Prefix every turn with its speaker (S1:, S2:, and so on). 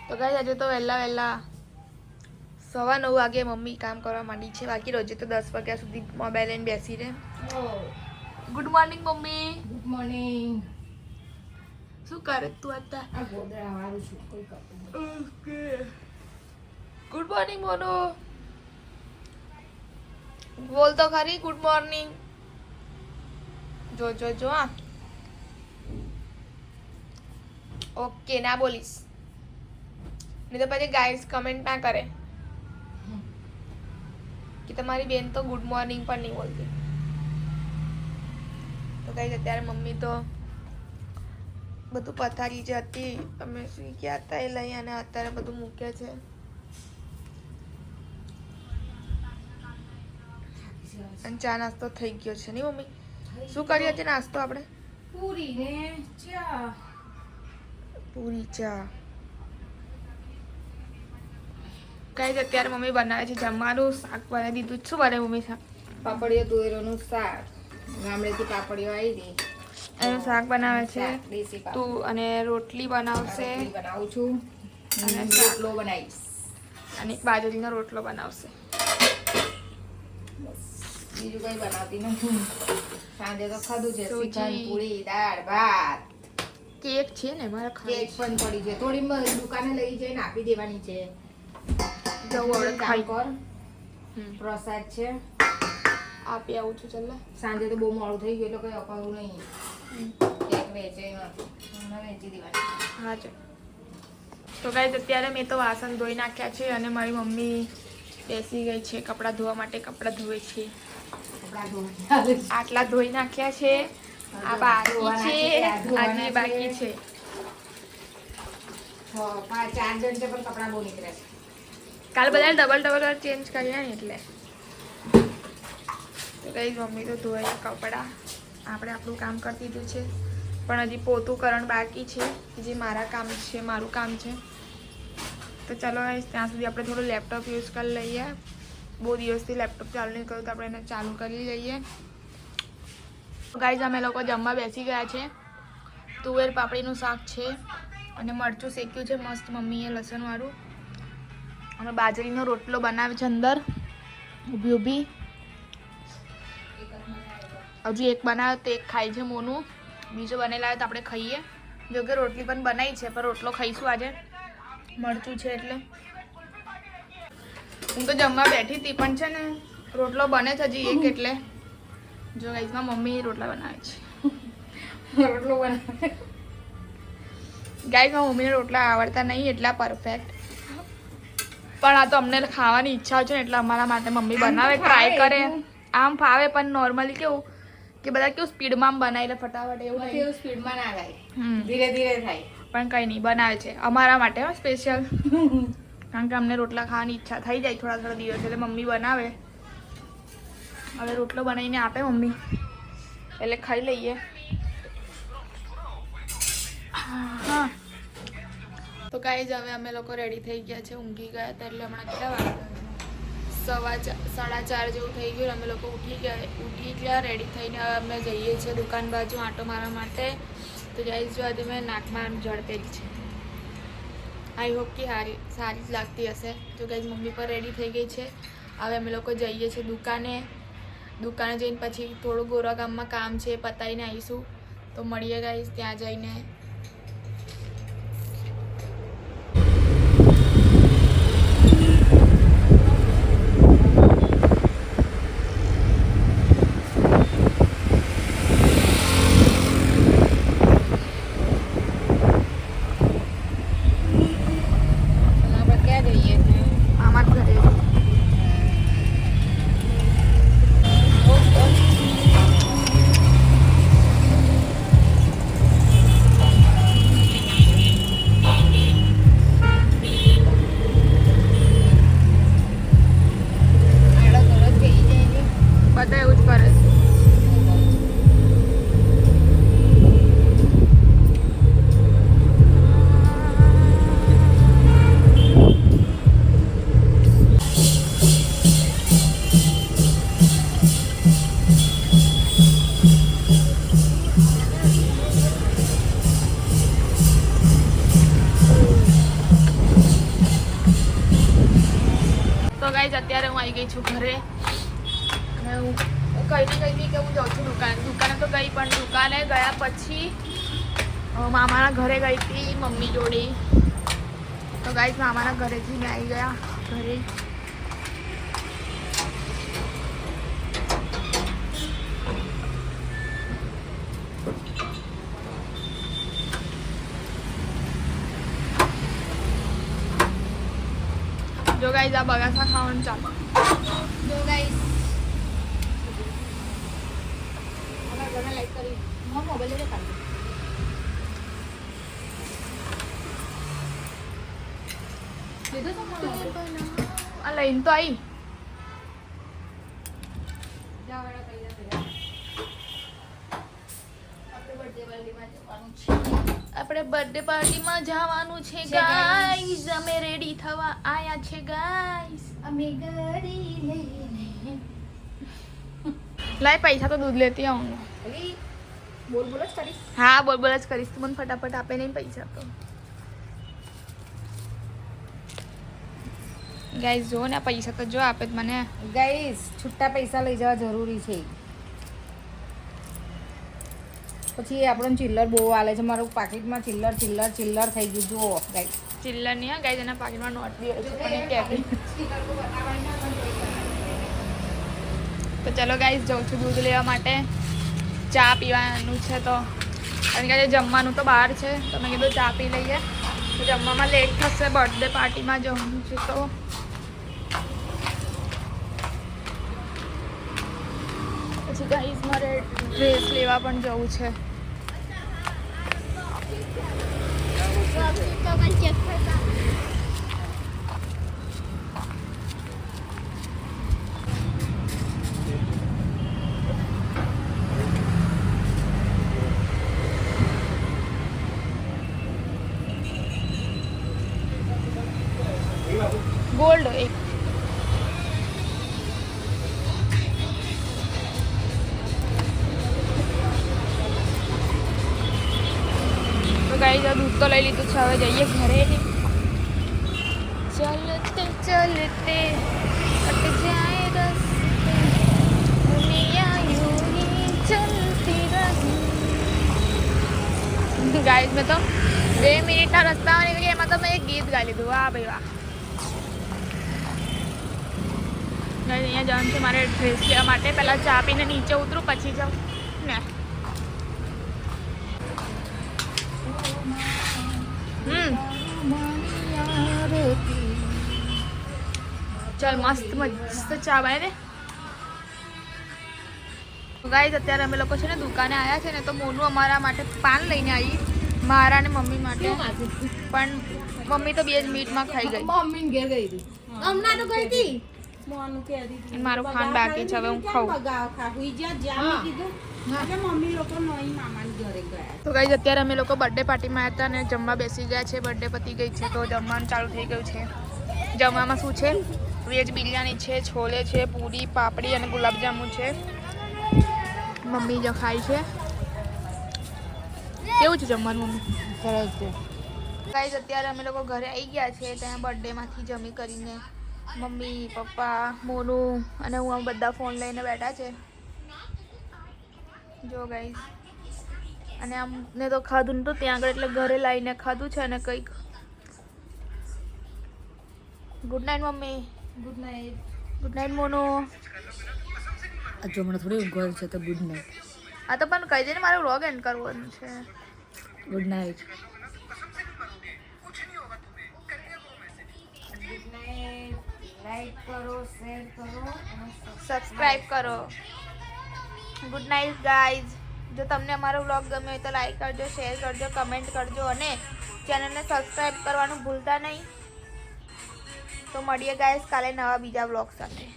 S1: તો ગાઈસ આજે તો વહેલા 9:15 વાગે મમ્મી કામ કરવા માંડી છે. બાકી રોજે તો 10 વાગ્યા સુધી મોબાઈલ લઈને બેસી રહે. Good morning mummy.
S2: Good morning.
S1: શું કરે તું અત્યારે?
S2: આ ગોદડા વાળું છું કોઈ કરતું.
S1: ઓકે. Good morning mono. બોલ તો ખરી ગુડ મોર્નિંગ. જો આ. ઓકે ના બોલીશ. નહીં તો પછી ગાઈસ કમેન્ટ ના કરે કે તમારી બેન તો ગુડ મોર્નિંગ પણ નહીં બોલતી. તો ગાઈસ અત્યારે મમ્મી તો બધું પથારી જે હતી અમે સુઈ ગયા હતા એ લઈ અને અત્યારે બધું મૂકે છે. અને ચા નાસ્તો થઈ ગયો છે નહીં મમ્મી? શું કર્યું છે નાસ્તો આપણે?
S2: પૂરી ને ચા.
S1: પૂરી ચા. કઈ અત્યારે મમ્મી બનાવે છે જમવાનું. શાક બનાવી દીધું. શું બનાવે મમ્મી શાક?
S2: પાપડીઓ તુવેરોનું શાક. ગામડેથી પાપડીઓ આવી હતી
S1: એનું શાક બનાવે છે.
S2: દેશી
S1: તું અને રોટલી બનાવશે.
S2: પાપડી બનાવું છું
S1: અને
S2: અને રોટલો બનાવીશ.
S1: અને એક બાજરીનો રોટલો બનાવશે.
S2: બીજું કઈ બનાવતી નથી. સાંજે તો ખાધું છે
S1: સુજી.
S2: ચિકન પૂરી દાળ ભાત.
S1: કેક છે ને મારા
S2: કેક
S1: ખાઈ
S2: પણ પડી છે. થોડી દુકાને લઈ જઈને આપી દેવાની છે.
S1: જવું આપણે ખાઈ
S2: કર પ્રસાદ છે.
S1: આપી આવું છું. ચાલ
S2: સાંજે તો બહુ મોડું થઈ ગયું એટલે કઈ અપાવું નહીં. કેક વેચે વેચી દેવાની.
S1: હા ચાલ. તો ગાઈસ અત્યારે મેં તો વાસણ ધોઈ નાખ્યા છે અને મારી મમ્મી બેસી ગઈ છે કપડાં ધોવા માટે. કપડાં ધોવે છે.
S2: કપડાં ધોવાના.
S1: આટલા ધોઈ નાખ્યા છે. આ બાકી છે. આજે બાકી છે.
S2: 4 જણ છે પણ કપડાં બહુ નીકળે છે.
S1: કાલ બધા ડબલ ચેન્જ કર્યા ને એટલે. તો કઈ મમ્મી તો ધોયા કપડાં. આપણે આપણું કામ કરી દીધું છે પણ હજી પોતું કરણ બાકી છે જે મારું કામ છે. તો ચાલો ત્યાં સુધી આપણે થોડું લેપટોપ યુઝ કરી લઈએ. બહુ દિવસથી લેપટોપ ચાલુ નહીં કર્યું તો આપણે એને ચાલુ કરી લઈએ. ગાઈઝ અમે લોકો જમવા બેસી ગયા છે. તુવેર પાપડીનું શાક છે અને મરચું શેક્યું છે મસ્ત મમ્મીએ લસણવાળું. અને બાજરીનો રોટલો બનાવે છે અંદર ઊભી. હજુ એક બનાવ્યો તો એક ખાય છે મોનું. બીજો બનેલા હોય તો આપણે ખાઈએ. જો કે રોટલી પણ બનાવી છે પણ રોટલો ખાઈશું આજે. મરચું છે એટલે. હું તો જમવા બેઠી હતી પણ છે ને રોટલો બને છે હજી એક એટલે. જો ગાઈસમાં મમ્મી રોટલા બનાવે છે.
S2: રોટલો બનાવે.
S1: ગાઈસમાં મમ્મીને રોટલા આવડતા નહીં એટલા પરફેક્ટ. પણ આ તો અમને ખાવાની ઈચ્છા છે ને એટલે અમારા માટે મમ્મી બનાવે ટ્રાય કરે. આમ ફાવે પણ નોર્મલી કેવું કે બધા કેવું સ્પીડમાં આમ બનાવી લે ફટાફટ એવું નહીં.
S2: એવું સ્પીડમાં ના થાય. ધીરે ધીરે થાય.
S1: પણ કંઈ નહીં બનાવે છે અમારા માટે સ્પેશિયલ. કારણ કે અમને રોટલા ખાવાની ઈચ્છા થઈ જાય થોડા દિવસ એટલે મમ્મી બનાવે. હવે રોટલો બનાવીને આપે મમ્મી એટલે ખાઈ લઈએ. હા તો કાંઈ જ હવે અમે લોકો રેડી થઈ ગયા છે. ઊંઘી ગયા હતા એટલે હમણાં કેટલા વાગે 4:30 જેવું થઈ ગયું. અમે લોકો ઉઠી ગયા રેડી થઈને હવે અમે જઈએ છીએ દુકાન બાજુ આંટો મારવા માટે. તો ગાઈસ જો આજે મેં નાકમાં ઝડપેલી છે. આઈ હોપ કે સારી જ લાગતી હશે. તો ગાઈસ મમ્મી પણ રેડી થઈ ગઈ છે. હવે અમે લોકો જઈએ છીએ દુકાને જઈને પછી થોડું ગોરા ગામમાં કામ છે પતાવીને આવીશું. તો મળીએ ગાઈસ ત્યાં જઈને. ગાઈઝ અત્યારે હું આવી ગઈ છું ઘરે અને હું કઈ ને કઈ બી કે હું જાઉં છું દુકાને તો ગઈ પણ દુકાને ગયા પછી મામાના ઘરે ગઈ હતી મમ્મી જોડે તો ગાઈઝ મામાના ઘરેથી મેં આવી ગયા ઘરે જો ગાઈઝ આ બગાસા ખાવાનું ચાલો જો ગાઈઝ લાઈક કરી મોબાઈલ લે કાઢી આ લઈને તો આવી આપણે બર્થડે પાર્ટીમાં જવાનું છે ગાઈઝ અમે રેડી થવા આયા છે ગાઈઝ અમે ગાડી લઈને લાય પૈસા તો દૂધ લેતી આવું
S2: બોલ બોલ જ કરીશ
S1: હા બોલ બોલ જ કરીશ તું મને ફટાફટ આપે નહીં પૈસા તો ગાઈઝ જો ને પૈસા તો જો આપે મને
S2: ગાઈસ છૂટા પૈસા લઈ જવા જરૂરી છે પછી આપણને ચિલ્લર બહુ આલે છે મારું પાકીટમાં ચિલ્લર થઈ ગયું જુઓ ગાઈસ
S1: ચિલ્લર નહીં હા ગાઈઝ એના પાકીટમાં નોટ બી હોય છે પણ એ ટેબલેટ તો ચલો ગાઈઝ જાઉં છું દૂધ લેવા માટે ચા પીવાનું છે તો કારણ કે જમવાનું તો બહાર છે તો મેં કીધું ચા પી લઈએ તો જમવામાં લેટ થશે બર્થડે પાર્ટીમાં જવાનું છે તો પછી ગાઈઝ મારે ડ્રેસ લેવા પણ જવું છે गोल्ड एक तो गाइस दूध तो लई लीधुं छे हवे जईए घरे चलते चलते कट जाए रस्ते दुनिया यूं ही चलती रही गाइस मैं तो 2 मिनिटના રસ્તામાં નીકળી એમાં તો મેં એક ગીત ગાઈ લીધું વાહ ભાઈ વાહ અહીંયા જવાનું છે મારે ડ્રેસ લેવા માટે પહેલાં ચા પીને નીચે ઉતરું પછી જાઉં ને ચાલ મસ્ત મસ્ત ચા બાય ને ગાઈઝ અત્યારે અમે લોકો છે ને દુકાને આવ્યા છે ને તો મોનું અમારા માટે પાન લઈને આવી મારા ને મમ્મી માટે પણ મમ્મી તો 2 જ મિનિટમાં ખાઈ ગઈ
S2: મમ્મીને ઘેર ગઈ હતી હમણાં તો ગઈ હતી
S1: મારું ખાન બાકી છે હવે હું ખાઉં તો ગાઈઝ અત્યારે અમે લોકો બર્થડે પાર્ટીમાં આવ્યા હતા અને જમવા બેસી ગયા છે બર્થડે પતી ગઈ છે તો જમવાનું ચાલુ થઈ ગયું છે જમવામાં શું છે વેજ બિરયાની છે છોલે છે પૂરી પાપડી અને ગુલાબજાંબુ છે મમ્મી જો ખાય છે કેવું છે જમવાનું મમ્મી
S2: સરસ છે
S1: ગાઈઝ અત્યારે અમે લોકો ઘરે આવી ગયા છે ત્યાં બર્થડેમાંથી જમી કરીને મમ્મી પપ્પા મોનું અને હું બધા ફોન લઈને બેઠા છે જો ગાઈઝ અને અમને તો ખાધું નતું ત્યાં આગળ એટલે ઘરે લાવીને ખાધું છે અને કંઈક ગુડ નાઇટ મમ્મી
S2: ગુડ નાઇટ
S1: મોનું
S2: જો મને થોડી ઊંઘ છે તો ગુડ નાઇટ
S1: આ તો પણ કહી દે ને મારે વ્લોગ એન્ડ કરવાનું છે
S2: ગુડ નાઇટ લાઈક કરો શેર કરો
S1: સબસ્ક્રાઇબ કરો ગુડ નાઇટ ગાઈઝ જો તમને અમારો વ્લોગ ગમ્યો હોય તો લાઈક કરજો શેર કરજો કમેન્ટ કરજો અને ચેનલને સબસ્ક્રાઇબ કરવાનું ભૂલતા નહીં તો મળીએ ગાઈઝ કાલે નવા બીજા વ્લોગ સાથે